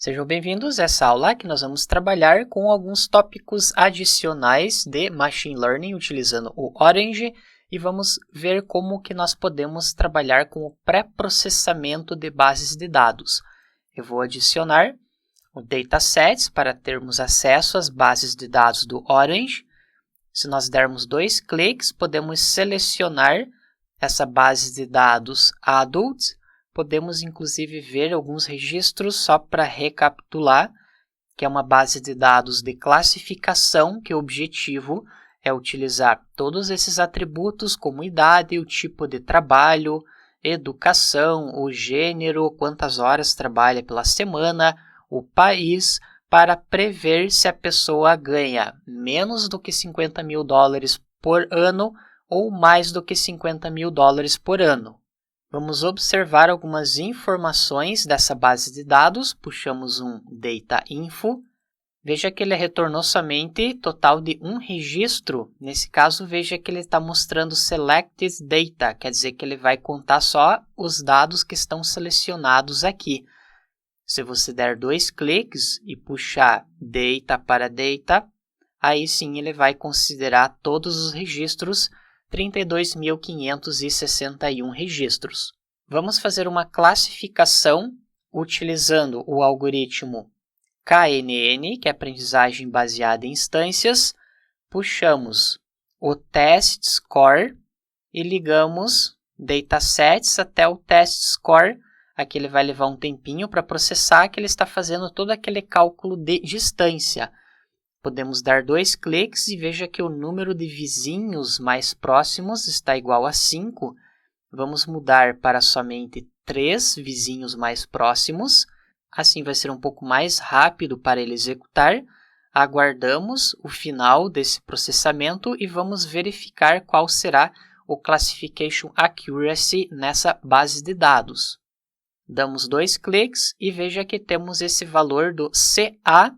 Sejam bem-vindos a essa aula que nós vamos trabalhar com alguns tópicos adicionais de Machine Learning utilizando o Orange e vamos ver como que nós podemos trabalhar com o pré-processamento de bases de dados. Eu vou adicionar o Datasets para termos acesso às bases de dados do Orange. Se nós dermos 2 cliques, podemos selecionar essa base de dados Adult. Podemos, inclusive, ver alguns registros só para recapitular, que é uma base de dados de classificação, que o objetivo é utilizar todos esses atributos, como idade, o tipo de trabalho, educação, o gênero, quantas horas trabalha pela semana, o país, para prever se a pessoa ganha menos do que $50 mil por ano ou mais do que $50 mil por ano. Vamos observar algumas informações dessa base de dados. Puxamos um Data Info. Veja que ele retornou somente total de um registro. Nesse caso, veja que ele está mostrando Selected Data. Quer dizer que ele vai contar só os dados que estão selecionados aqui. Se você der 2 cliques e puxar Data para Data, aí sim ele vai considerar todos os registros, 32.561 registros. Vamos fazer uma classificação utilizando o algoritmo KNN, que é aprendizagem baseada em instâncias. Puxamos o Test Score e ligamos datasets até o Test Score. Aqui ele vai levar um tempinho para processar, que ele está fazendo todo aquele cálculo de distância. Podemos dar 2 cliques e veja que o número de vizinhos mais próximos está igual a 5. Vamos mudar para somente 3 vizinhos mais próximos. Assim vai ser um pouco mais rápido para ele executar. Aguardamos o final desse processamento e vamos verificar qual será o Classification Accuracy nessa base de dados. Damos 2 cliques e veja que temos esse valor do CA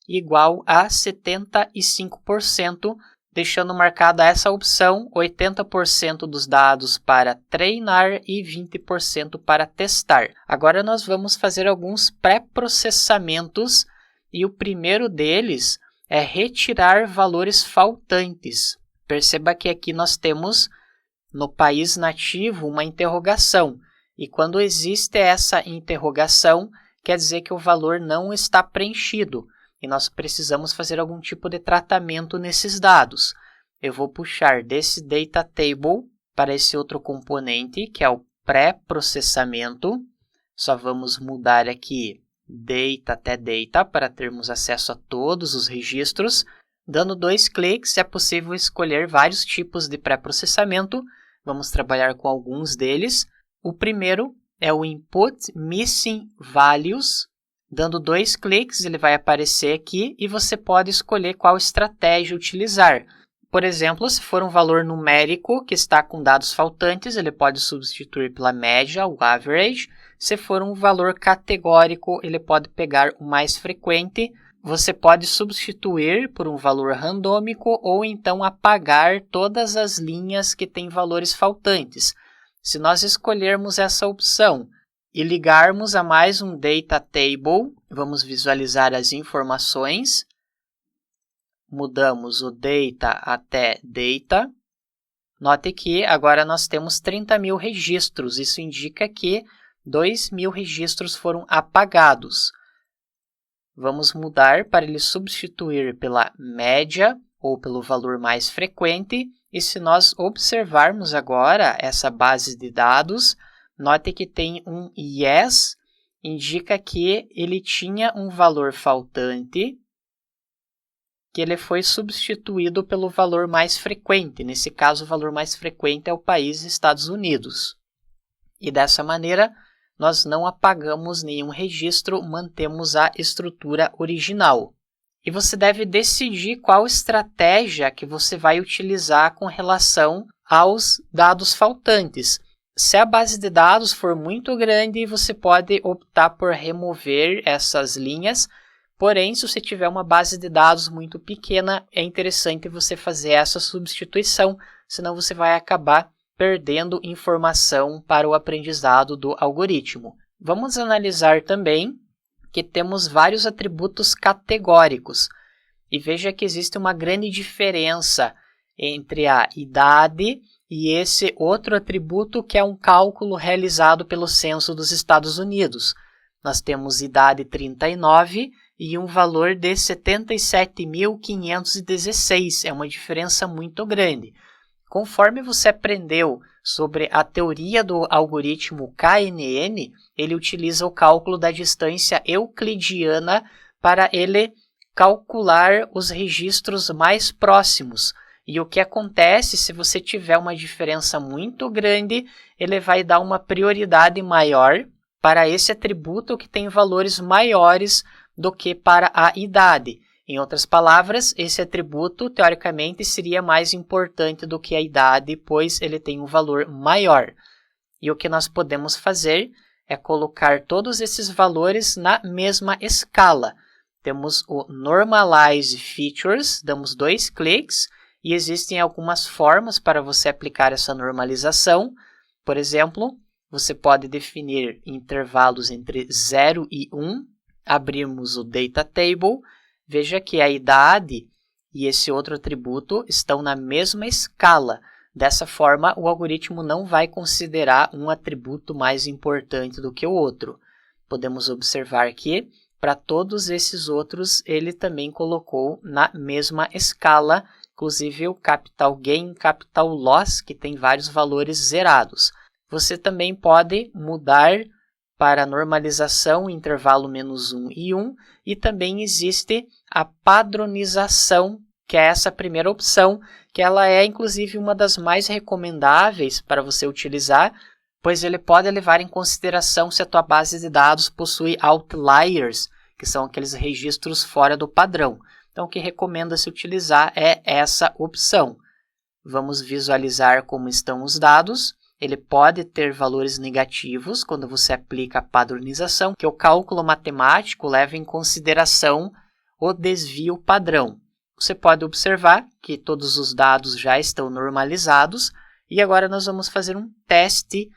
igual a 75%, deixando marcada essa opção 80% dos dados para treinar e 20% para testar. Agora nós vamos fazer alguns pré-processamentos e o primeiro deles é retirar valores faltantes. Perceba que aqui nós temos no país nativo uma interrogação e quando existe essa interrogação quer dizer que o valor não está preenchido. E nós precisamos fazer algum tipo de tratamento nesses dados. Eu vou puxar desse Data Table para esse outro componente, que é o pré-processamento. Só vamos mudar aqui Data até Data para termos acesso a todos os registros. Dando 2 cliques, é possível escolher vários tipos de pré-processamento. Vamos trabalhar com alguns deles. O primeiro é o Input Missing Values. Dando 2 cliques, ele vai aparecer aqui e você pode escolher qual estratégia utilizar. Por exemplo, se for um valor numérico que está com dados faltantes, ele pode substituir pela média, o average. Se for um valor categórico, ele pode pegar o mais frequente. Você pode substituir por um valor randômico ou então apagar todas as linhas que têm valores faltantes. Se nós escolhermos essa opção e ligarmos a mais um Data Table, vamos visualizar as informações. Mudamos o Data até Data. Note que agora nós temos 30 mil registros. Isso indica que 2.000 registros foram apagados. Vamos mudar para ele substituir pela média ou pelo valor mais frequente. E se nós observarmos agora essa base de dados, note que tem um yes, indica que ele tinha um valor faltante, que ele foi substituído pelo valor mais frequente. Nesse caso, o valor mais frequente é o país Estados Unidos. E dessa maneira, nós não apagamos nenhum registro, mantemos a estrutura original. E você deve decidir qual estratégia que você vai utilizar com relação aos dados faltantes. Se a base de dados for muito grande, você pode optar por remover essas linhas. Porém, se você tiver uma base de dados muito pequena, é interessante você fazer essa substituição, senão você vai acabar perdendo informação para o aprendizado do algoritmo. Vamos analisar também que temos vários atributos categóricos. E veja que existe uma grande diferença entre a idade e esse outro atributo que é um cálculo realizado pelo Censo dos Estados Unidos. Nós temos idade 39 e um valor de 77.516. É uma diferença muito grande. Conforme você aprendeu sobre a teoria do algoritmo KNN, ele utiliza o cálculo da distância euclidiana para ele calcular os registros mais próximos. E o que acontece se você tiver uma diferença muito grande, ele vai dar uma prioridade maior para esse atributo que tem valores maiores do que para a idade. Em outras palavras, esse atributo, teoricamente, seria mais importante do que a idade, pois ele tem um valor maior. E o que nós podemos fazer é colocar todos esses valores na mesma escala. Temos o Normalize Features, damos 2 cliques, e existem algumas formas para você aplicar essa normalização. Por exemplo, você pode definir intervalos entre 0 e 1, abrirmos o Data Table. Veja que a idade e esse outro atributo estão na mesma escala. Dessa forma, o algoritmo não vai considerar um atributo mais importante do que o outro. Podemos observar que, para todos esses outros, ele também colocou na mesma escala, inclusive o Capital Gain, Capital Loss, que tem vários valores zerados. Você também pode mudar para normalização, intervalo -1 e 1, e também existe a padronização, que é essa primeira opção, que ela é inclusive uma das mais recomendáveis para você utilizar, pois ele pode levar em consideração se a tua base de dados possui outliers, que são aqueles registros fora do padrão. Então, o que recomenda-se utilizar é essa opção. Vamos visualizar como estão os dados. Ele pode ter valores negativos quando você aplica a padronização, que o cálculo matemático leva em consideração o desvio padrão. Você pode observar que todos os dados já estão normalizados e agora nós vamos fazer um teste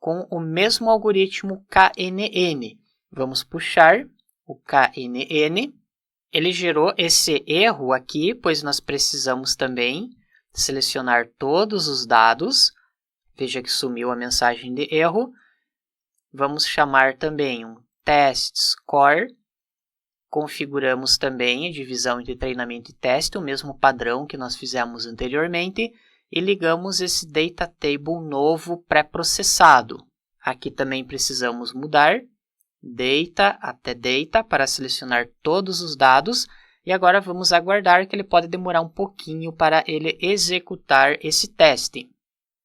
com o mesmo algoritmo KNN. Vamos puxar o KNN. Ele gerou esse erro aqui, pois nós precisamos também selecionar todos os dados. Veja que sumiu a mensagem de erro. Vamos chamar também um test score. Configuramos também a divisão entre treinamento e teste, o mesmo padrão que nós fizemos anteriormente, e ligamos esse data table novo pré-processado. Aqui também precisamos mudar data até data para selecionar todos os dados, e agora vamos aguardar que ele pode demorar um pouquinho para ele executar esse teste.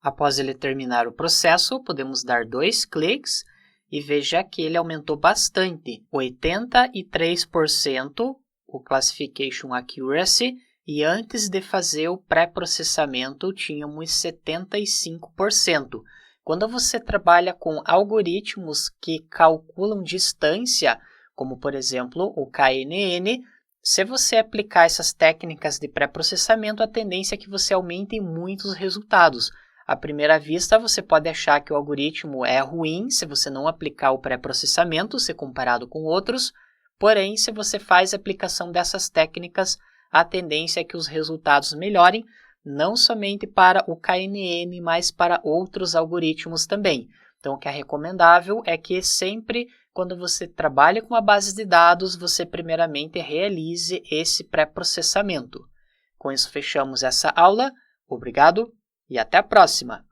Após ele terminar o processo, podemos dar 2 cliques e veja que ele aumentou bastante, 83% o Classification Accuracy, e antes de fazer o pré-processamento tínhamos 75%. Quando você trabalha com algoritmos que calculam distância, como por exemplo o KNN, se você aplicar essas técnicas de pré-processamento, a tendência é que você aumente muito os resultados. À primeira vista, você pode achar que o algoritmo é ruim se você não aplicar o pré-processamento, se comparado com outros, porém, se você faz a aplicação dessas técnicas, a tendência é que os resultados melhorem, não somente para o KNN, mas para outros algoritmos também. Então, o que é recomendável é que sempre, quando você trabalha com uma base de dados, você primeiramente realize esse pré-processamento. Com isso, fechamos essa aula. Obrigado e até a próxima!